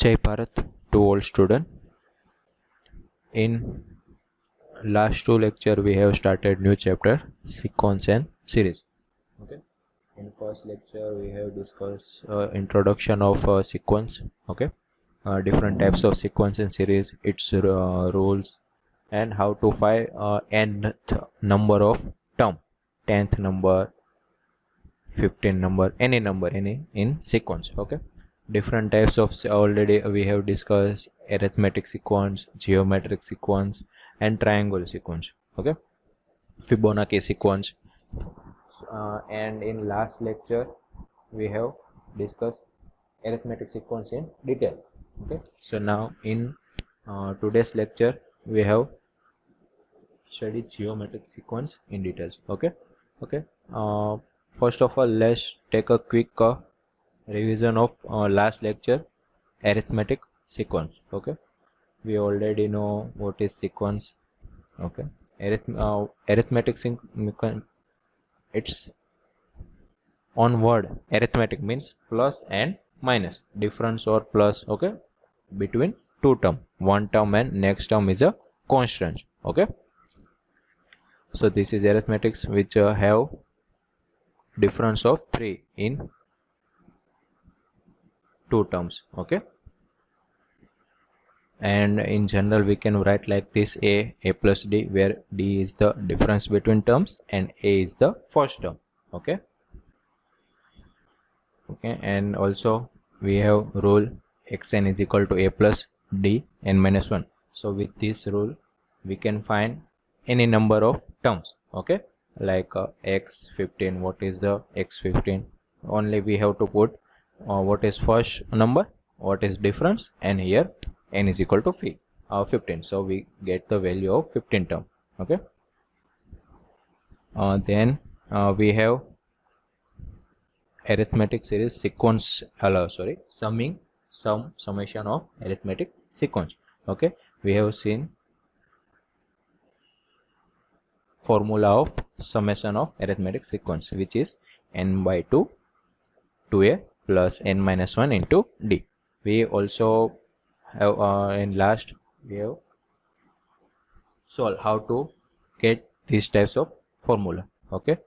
Jai Bharat to all student. In last two lecture we have started new chapter sequence and series. Okay. In first lecture we have discussed introduction of sequence. Okay. Different types of sequence and series, its rules, and how to find nth number of term, 10th number, 15th number, any number in sequence. Okay. Different types of already we have discussed arithmetic sequence, geometric sequence, and triangle sequence. Okay, Fibonacci sequence, and in last lecture we have discussed arithmetic sequence in detail. Okay, so now in today's lecture we have studied geometric sequence in details. Okay. First of all, let's take a quick revision of last lecture, arithmetic sequence. Okay, we already know what is sequence. Okay, arithmetic sequence, it's on word. Arithmetic means plus and minus, difference or plus. Okay, between two term, one term and next term is a constant. Okay, so this is arithmetics which have difference of 3 in two terms. Okay, and in general we can write like this: a plus d, where d is the difference between terms and a is the first term. Okay, and also we have rule xn is equal to a plus d n minus 1. So with this rule we can find any number of terms. Okay, like x15. What is the x15? Only we have to put what is first number, what is difference, and here n is equal to 15. So we get the value of 15 term. Okay, then we have arithmetic series sequence, summation of arithmetic sequence. Okay, we have seen formula of summation of arithmetic sequence, which is n by 2 2a plus n minus 1 into d. We also have in last we have solved how to get these types of formula. Okay,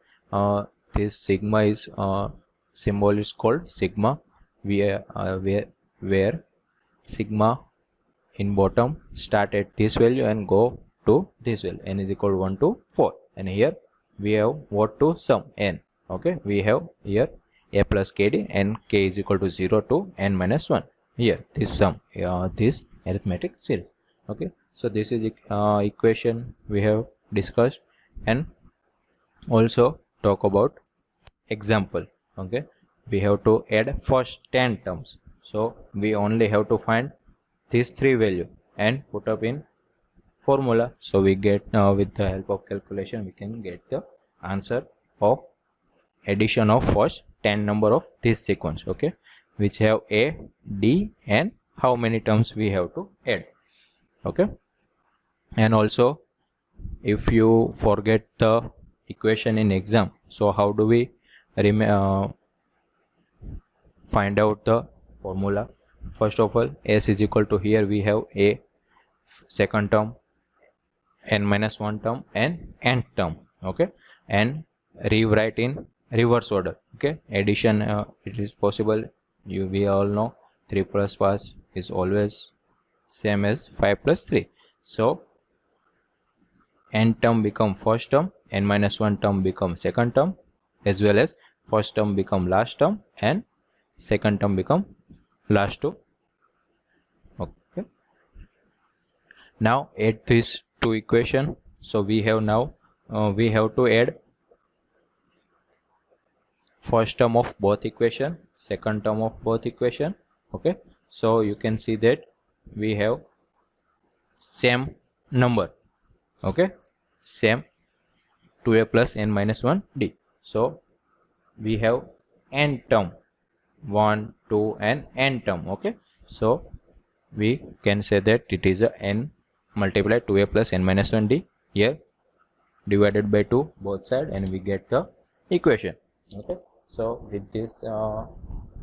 this sigma is symbol is called sigma, where sigma in bottom start at this value and go to this value, n is equal to 1 to 4, and here we have what to sum n. Okay, we have here a plus kd and k is equal to 0 to n minus 1. Here this sum, this arithmetic series. Okay, so this is equation we have discussed, and also talk about example. Okay, we have to add first 10 terms, so we only have to find these three value and put up in formula. So we get with the help of calculation we can get the answer of addition of first 10 number of this sequence. Okay, which have a, d, and how many terms we have to add. Okay, and also if you forget the equation in exam, so how do we find out the formula? First of all, s is equal to, here we have a second term, n minus 1 term, and nth term. Okay, and rewrite in reverse order. Okay, addition it is possible. We all know 3 plus 5 is always same as 5 plus 3. So n term become first term, n minus 1 term become second term, as well as first term become last term and second term become last two. Okay, now add these two equation. So we have now we have to add first term of both equation, second term of both equation. Okay, so you can see that we have same number. Okay, same 2a plus n minus 1 d. So we have n term, 1, 2, and n term. Okay, so we can say that it is a n multiplied 2a plus n minus 1 d, here divided by 2 both side, and we get the equation. Okay, so with this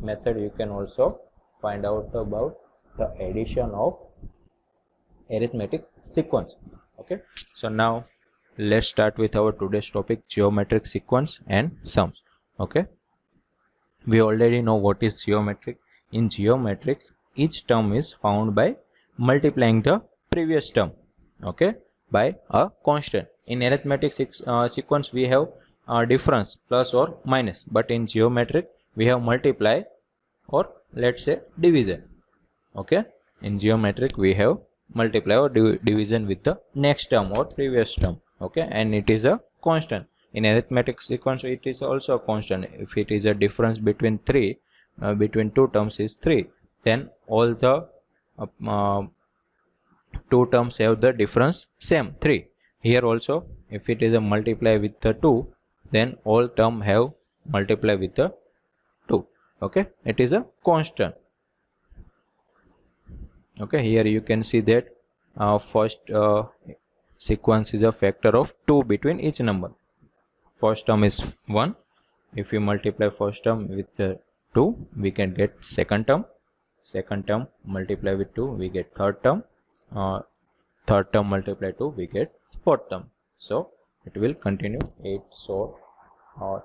method you can also find out about the addition of arithmetic sequence. Okay, so now let's start with our today's topic, geometric sequence and sums. Okay, we already know what is geometric. In geometrics, each term is found by multiplying the previous term, okay, by a constant. In arithmetic sequence, we have difference plus or minus, but in geometric we have multiply or let's say division. Okay, in geometric we have multiply or division with the next term or previous term. Okay, and it is a constant. In arithmetic sequence it is also a constant. If it is a difference between between two terms is 3, then all the two terms have the difference same 3. Here also if it is a multiply with the 2, then all term have multiply with the 2. Okay, it is a constant. Okay, here you can see that first sequence is a factor of 2 between each number. First term is 1. If we multiply first term with 2, we can get second term. Second term multiply with 2, we get third term. Third term multiply 2, we get fourth term. So it will continue 8, so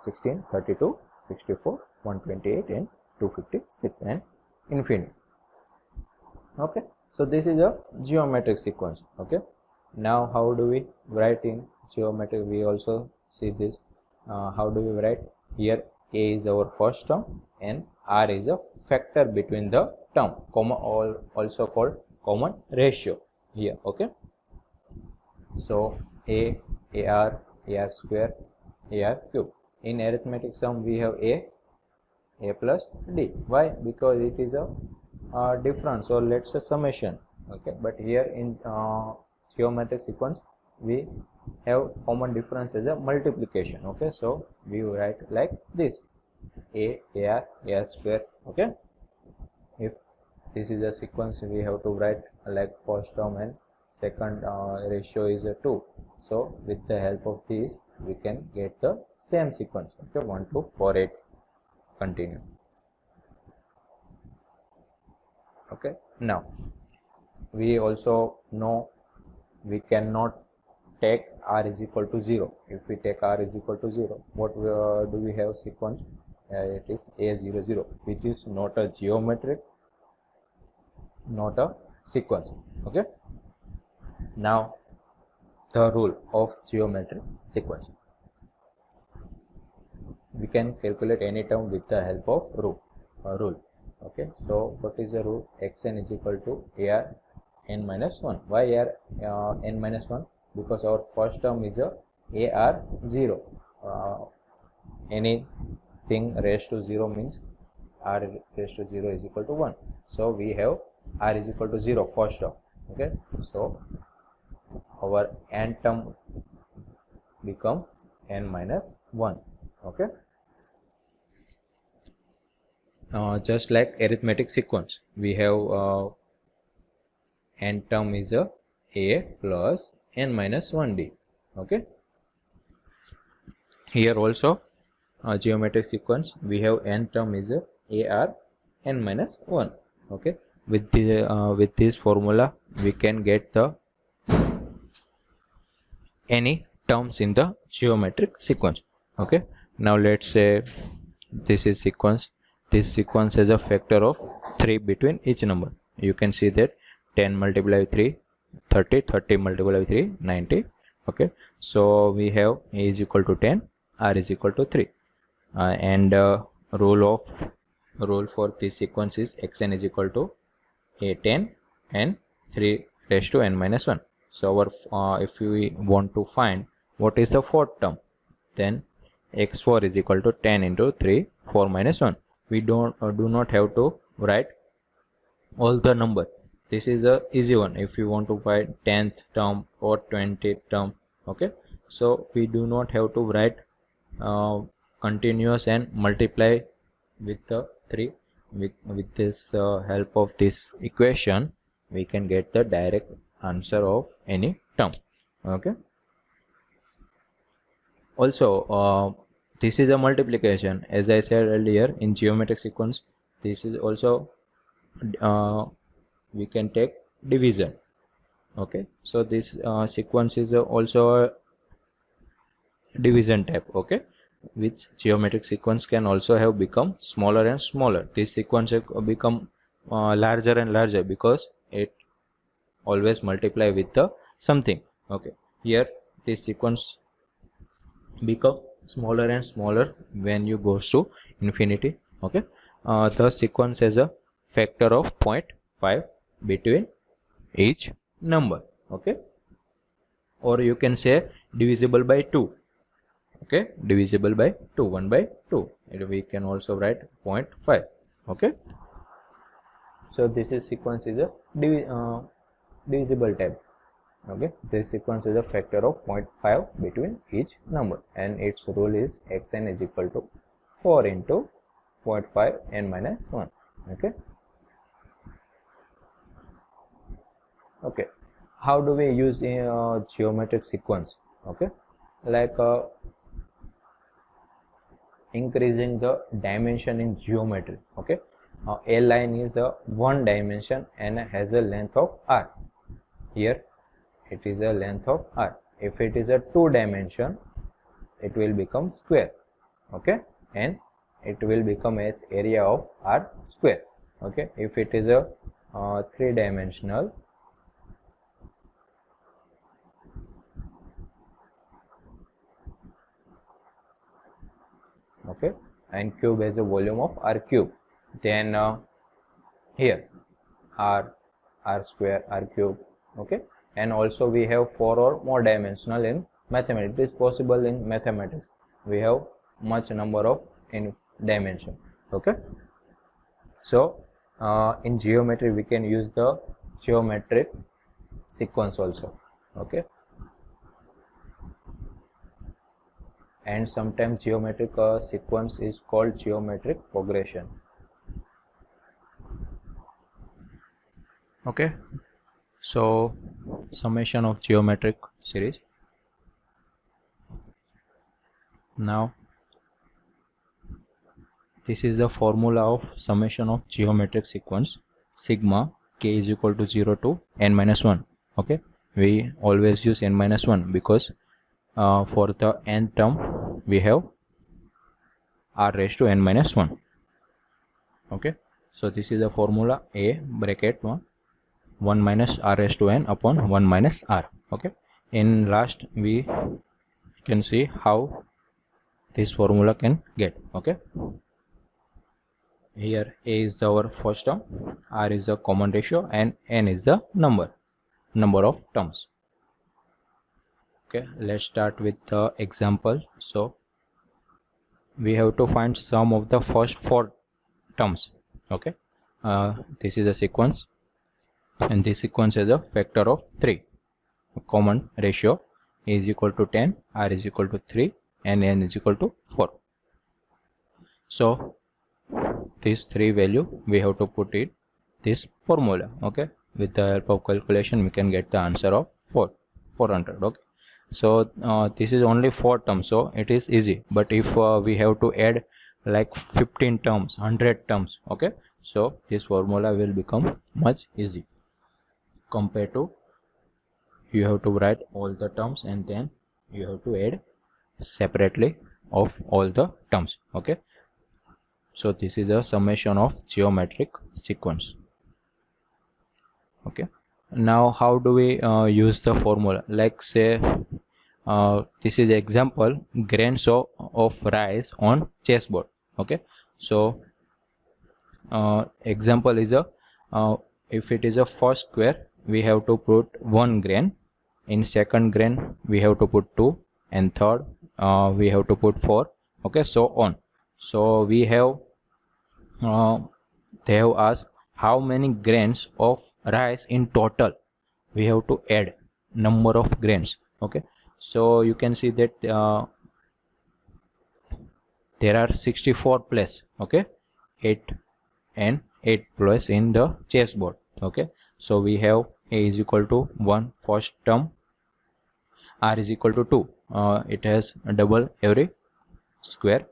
16, 32, 64, 128 and 256 and infinity. Okay, so this is a geometric sequence. Okay, now how do we write in geometric? We also see this. How do we write? Here a is our first term and r is a factor between the term, also called common ratio here. Okay, so a, ar, ar square, ar cube. In arithmetic sum we have a plus d. Why? Because it is a difference, or let's say summation. Okay, but here in geometric sequence we have common difference as a multiplication. Okay, so we write like this: a, ar, ar square. Okay, if this is a sequence, we have to write like first term and second ratio is a 2. So with the help of this we can get the same sequence. Okay, 1, 2, 4, 8. Continue. Okay, now we also know we cannot take r is equal to 0. If we take r is equal to 0, what do we have sequence? It is a0, 0, which is not a geometric, not a sequence. Okay, now the rule of geometric sequence. We can calculate any term with the help of rule. Okay, so what is the rule? Xn is equal to ar n minus 1. Why ar n minus 1? Because our first term is a ar 0. Anything raised to 0 means r raised to 0 is equal to 1. So we have r is equal to 0 first term. Okay, so our n term become n minus 1. Okay, just like arithmetic sequence, we have n term is a plus n minus 1d. Okay, here also geometric sequence we have n term is a ar n minus 1. Okay, with this formula we can get the any terms in the geometric sequence. Okay, now let's say this is sequence. This sequence has a factor of 3 between each number. You can see that 10 multiplied with 3, 30, 30 multiplied with 3, 90. Okay, so we have a is equal to 10, r is equal to 3, and rule for this sequence is xn is equal to a 10 and 3 raised to n minus 1. So our if we want to find what is the fourth term, then x4 is equal to 10 into 3, 4 minus 1. We do not have to write all the number. This is a easy one. If you want to find 10th term or 20th term, okay, so we do not have to write continuous and multiply with the 3. With this help of this equation we can get the direct answer of any term. Okay, also this is a multiplication. As I said earlier, in geometric sequence this is also we can take division. Okay, so this sequence is also a division type. Okay, which geometric sequence can also have become smaller and smaller. This sequence have become larger and larger because it always multiply with the something. Okay, here this sequence become smaller and smaller when you goes to infinity. Okay, the sequence has a factor of 0.5 between each number. Okay, or you can say divisible by 2. Okay, divisible by 2, 1 by 2. We can also write 0.5. Okay, so this is sequence is a divisible type. Okay, this sequence is a factor of 0.5 between each number, and its rule is xn is equal to 4 into 0.5 n minus 1. Okay, okay, how do we use a geometric sequence? Okay, like increasing the dimension in geometry. Okay, a line is a one dimension and has a length of r. Here it is a length of r. If it is a two dimension, it will become square. Okay, and it will become as area of r square. Okay, if it is a three dimensional, okay, and cube has a volume of r cube, then here r square, r cube. Okay, and also we have 4 or more dimensional in mathematics. It is possible in mathematics, we have much number of in dimension. Okay, so in geometry we can use the geometric sequence also. Okay, and sometimes geometric sequence is called geometric progression. Okay, so summation of geometric series. Now this is the formula of summation of geometric sequence. Sigma k is equal to 0 to n minus 1. Okay, we always use n minus 1 because for the n term we have r raised to n minus 1. Okay, so this is the formula a bracket 1 minus r raised to n upon 1 minus r. Okay, in last we can see how this formula can get. Okay, here a is our first term, r is the common ratio, and n is the number of terms. Okay, let's start with the example. So we have to find sum of the first 4 terms. Okay, this is a sequence, and this sequence is a factor of 3. Common ratio a is equal to 10, r is equal to 3, and n is equal to 4. So these 3 value we have to put in this formula. Okay, with the help of calculation we can get the answer of 400. Okay, so this is only 4 terms, so it is easy. But if we have to add like 15 terms, 100 terms, okay, so this formula will become much easy compared to you have to write all the terms and then you have to add separately of all the terms. Okay, so this is a summation of geometric sequence. Okay, now how do we use the formula? Like say this is example, grains of rice on chessboard. Okay, so example is a if it is a first square we have to put 1 grain, in second grain we have to put 2, and third we have to put 4. Okay, so on. So we have they have asked how many grains of rice in total we have to add, number of grains. Okay, so you can see that there are 64 places. Okay, 8 and 8 places in the chessboard. Okay, so we have a is equal to 1 first term, r is equal to 2, it has a double every square,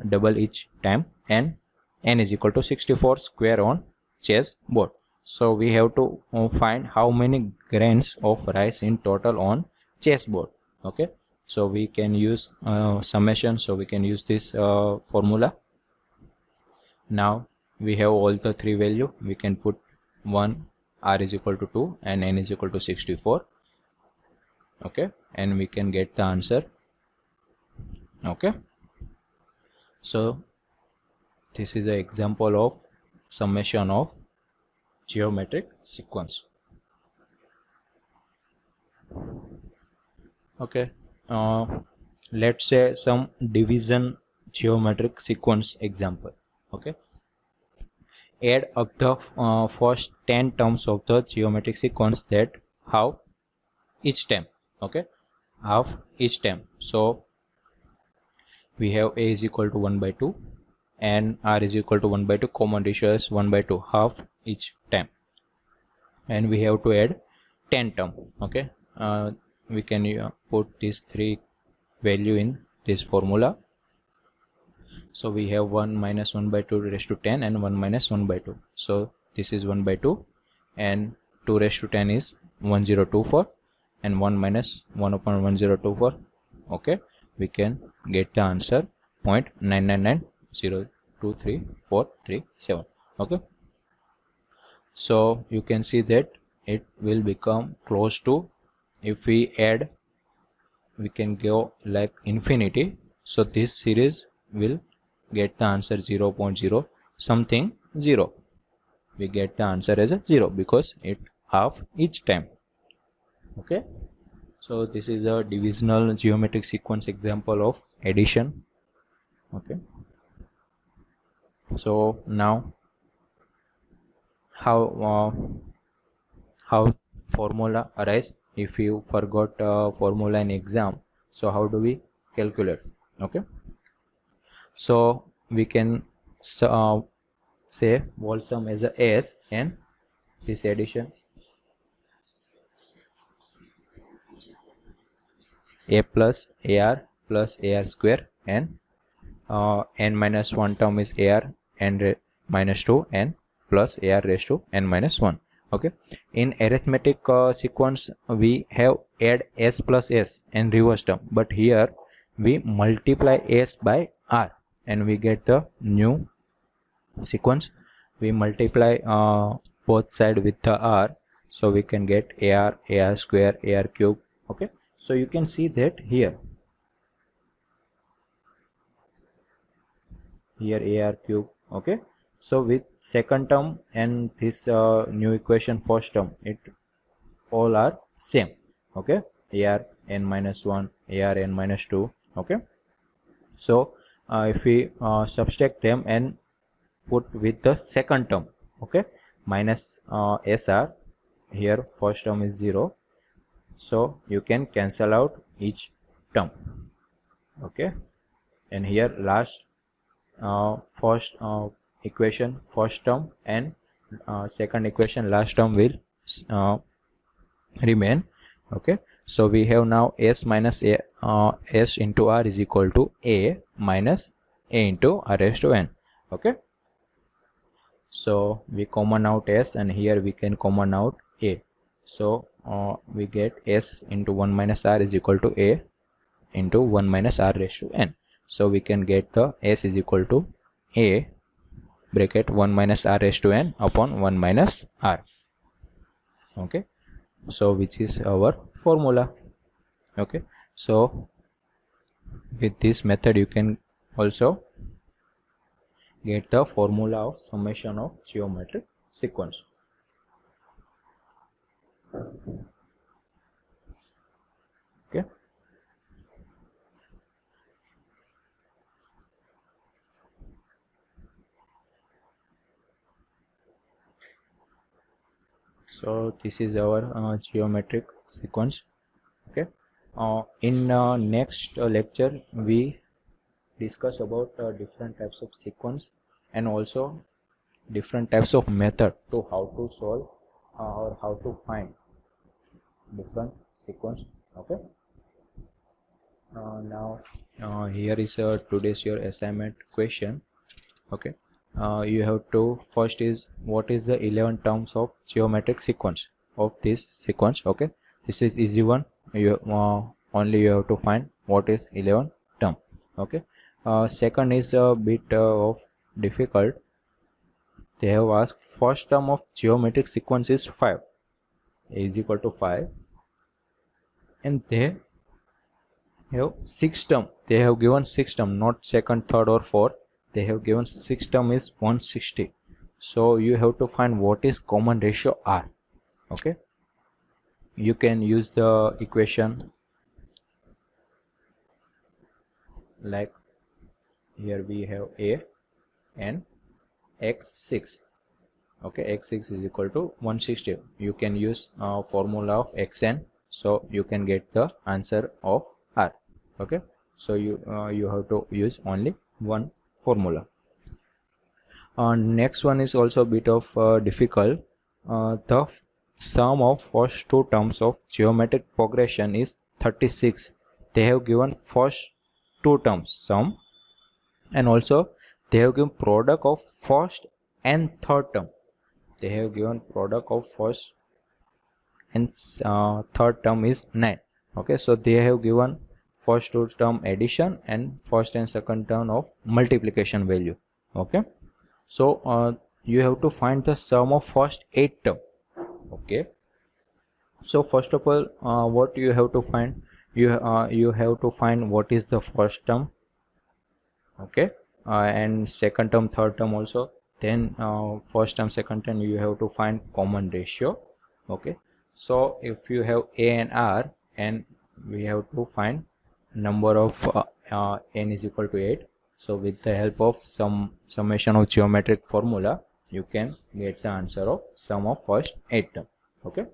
double each time, and n is equal to 64 square on chessboard. So we have to find how many grains of rice in total on chessboard. Okay, so we can use summation, so we can use this formula. Now we have all the three value. We can put 1, r is equal to 2 and n is equal to 64. Okay, and we can get the answer. Okay, so this is an example of summation of geometric sequence. Okay, let's say some division geometric sequence example. Okay, add up the first 10 terms of the geometric sequence that have each term. Okay, half each term. So we have a is equal to 1 by 2 and r is equal to 1 by 2. Common ratio is 1 by 2, half each term, and we have to add 10 term. Okay, we can put these three value in this formula. So we have 1 minus 1 by 2 raised to 10 and 1 minus 1 by 2. So this is 1 by 2 and 2 raised to 10 is 1024 and 1 minus 1 upon 1024. Okay, we can get the answer 0.999023437. Okay, so you can see that it will become close to, if we add we can go like infinity. So this series will get the answer 0.0 something 0. We get the answer as a 0 because it half each time. Okay, so this is a divisional geometric sequence example of addition. Okay, so now how formula arise if you forgot formula in exam. So how do we calculate? Okay, so we can say whole sum as a s and this addition a plus ar square and n minus 1 term is ar n minus 2 and plus ar raised to n minus 1. Okay, in arithmetic sequence we have add s plus s and reverse term, but here we multiply s by r and we get the new sequence. We multiply both side with the r, so we can get ar square, ar cube. Okay, so you can see that here ar cube. Okay, so with second term and this new equation first term, it all are same. Okay, ar n minus 1, ar n minus 2. Okay, so if we subtract them and put with the second term, okay, minus sr, here first term is 0, so you can cancel out each term. Okay, and here last first equation first term and second equation last term will remain. Okay, so we have now s minus a s into r is equal to a minus a into r raised to n. Okay, so we common out s and here we can common out a. So we get s into 1 minus r is equal to a into 1 minus r raised to n. So we can get the s is equal to a bracket 1 minus r raised to n upon 1 minus r. Okay, so which is our formula. Okay, so with this method you can also get the formula of summation of geometric sequence. Okay, so this is our geometric sequence. Okay, in next lecture we discuss about different types of sequence and also different types of method to how to solve or how to find different sequence. Okay, now here is today's your assignment question. Okay, you have to first is what is the 11 terms of geometric sequence of this sequence. Okay, this is easy one. You only you have to find what is 11 term. Okay, second is a bit of difficult. They have asked first term of geometric sequence is 5, is equal to 5, and they have 6 term. They have given 6 term, not second, third or fourth. They have given 6 term is 160. So you have to find what is common ratio R. Okay, you can use the equation like here we have A and x6. Okay, x6 is equal to 160. You can use formula of xn, so you can get the answer of R. Okay, so you have to use only one formula. Next one is also a bit of difficult. The sum of first two terms of geometric progression is 36. They have given first two terms sum, and also they have given product of first and third term. They have given product of first and third term is 9. Okay, so they have given first two term addition and first and second term of multiplication value. Okay, so you have to find the sum of first 8 term. Okay, so first of all, what you have to find, you have to find what is the first term. Okay, and second term, third term also. Then first term, second term, you have to find common ratio. Okay, so if you have A and R, and we have to find number of n is equal to 8. So with the help of some summation of geometric formula, you can get the answer of sum of first 8 term. Okay,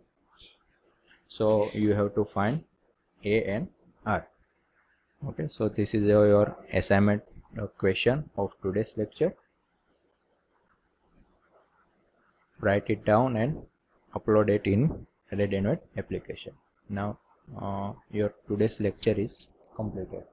so you have to find A and R. Okay, so this is your assignment question of today's lecture. Write it down and upload it in RedInvent application. Now your today's lecture is completed.